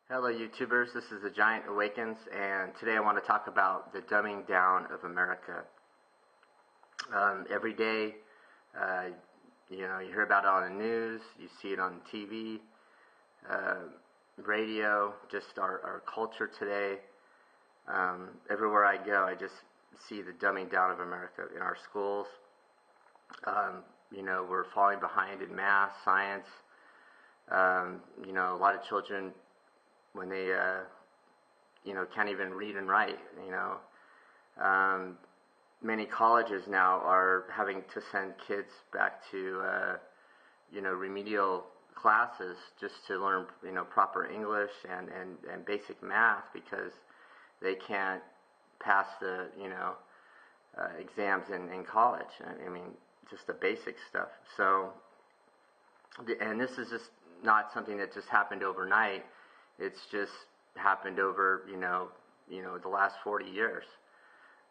Hello YouTubers, this is The Giant Awakens, and today I want to talk about the dumbing down of America. Every day, you hear about it on the news, you see it on TV, radio, just our culture today. Everywhere I go, I just see the dumbing down of America in our schools. We're falling behind in math, science. A lot of children, when they can't even read and write. Many colleges now are having to send kids back to remedial classes just to learn proper English and basic math, because they can't pass the exams in college. I mean, just the basic stuff. So, and this is just not something that just happened overnight. It's just happened over, the last 40 years.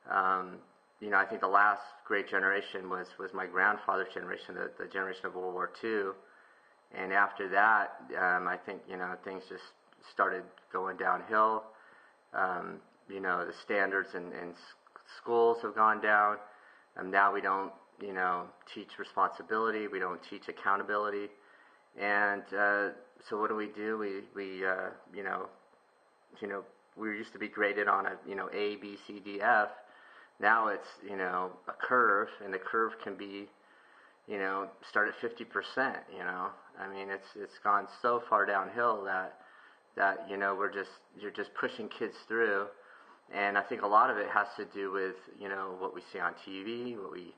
I think the last great generation was my grandfather's generation, the generation of World War II. And after that, I think, things just started going downhill. The standards in schools have gone down. Now we don't, teach responsibility. We don't teach accountability. And so what do? We used to be graded on A, B, C, D, F. Now it's a curve, and the curve can be start at 50%. I mean, it's gone so far downhill that you're just pushing kids through. And I think a lot of it has to do with what we see on TV, what we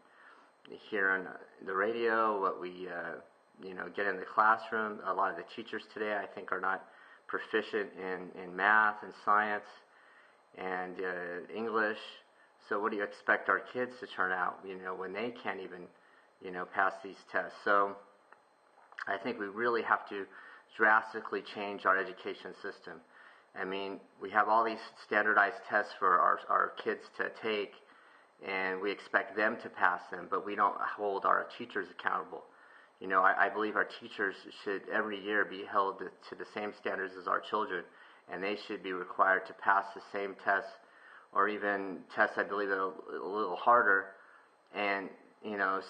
hear on the radio, what we get in the classroom. A lot of the teachers today, I think, are not proficient in math and science and English. So what do you expect our kids to turn out, when they can't even, pass these tests? So I think we really have to drastically change our education system. I mean, we have all these standardized tests for our kids to take, and we expect them to pass them, but we don't hold our teachers accountable. I believe our teachers should every year be held to the same standards as our children, and they should be required to pass the same tests, or even tests, I believe, a little harder, and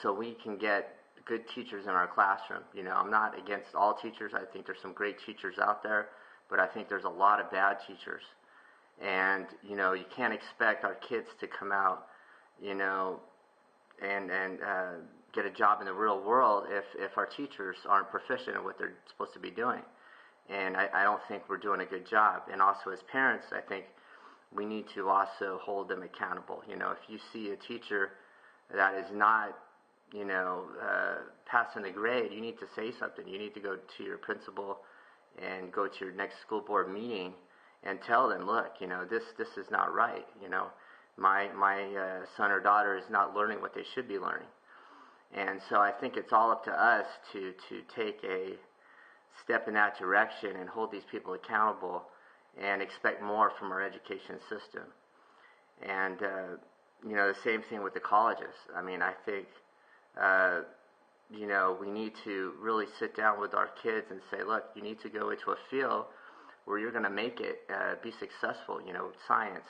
so we can get good teachers in our classroom. I'm not against all teachers. I think there's some great teachers out there, but I think there's a lot of bad teachers, and you can't expect our kids to come out and get a job in the real world if our teachers aren't proficient in what they're supposed to be doing. And I don't think we're doing a good job. And also, as parents, I think we need to also hold them accountable. If you see a teacher that is not passing the grade, you need to say something. You need to go to your principal and go to your next school board meeting and tell them, look, this is not right. My son or daughter is not learning what they should be learning. And so I think it's all up to us to take a step in that direction and hold these people accountable and expect more from our education system. And, the same thing with the colleges. I mean, I think, we need to really sit down with our kids and say, look, you need to go into a field where you're going to make it, be successful, science.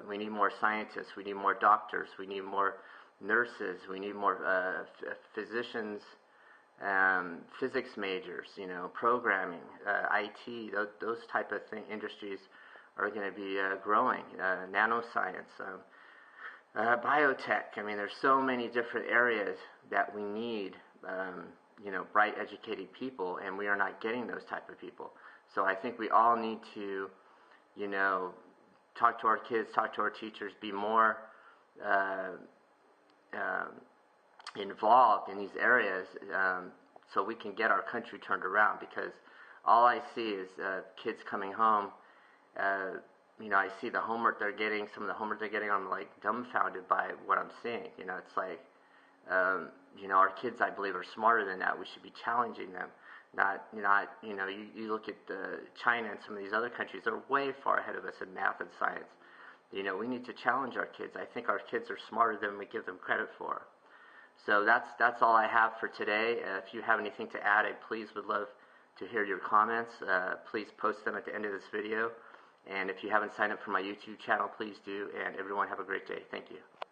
We need more scientists. We need more doctors. We need more nurses. We need more physicians, physics majors, programming, IT. Those type of industries are going to be growing. Nanoscience, biotech. I mean, there's so many different areas that we need, bright, educated people, and we are not getting those type of people. So I think we all need to, talk to our kids, talk to our teachers, be more involved in these areas, so we can get our country turned around. Because all I see is kids coming home. I see the homework they're getting. Some of the homework they're getting, I'm like dumbfounded by what I'm seeing. It's like, our kids, I believe, are smarter than that. We should be challenging them. You look at China and some of these other countries, they're way far ahead of us in math and science. We need to challenge our kids. I think our kids are smarter than we give them credit for. So that's all I have for today. If you have anything to add, I please would love to hear your comments. Please post them at the end of this video. And if you haven't signed up for my YouTube channel, please do. And everyone have a great day. Thank you.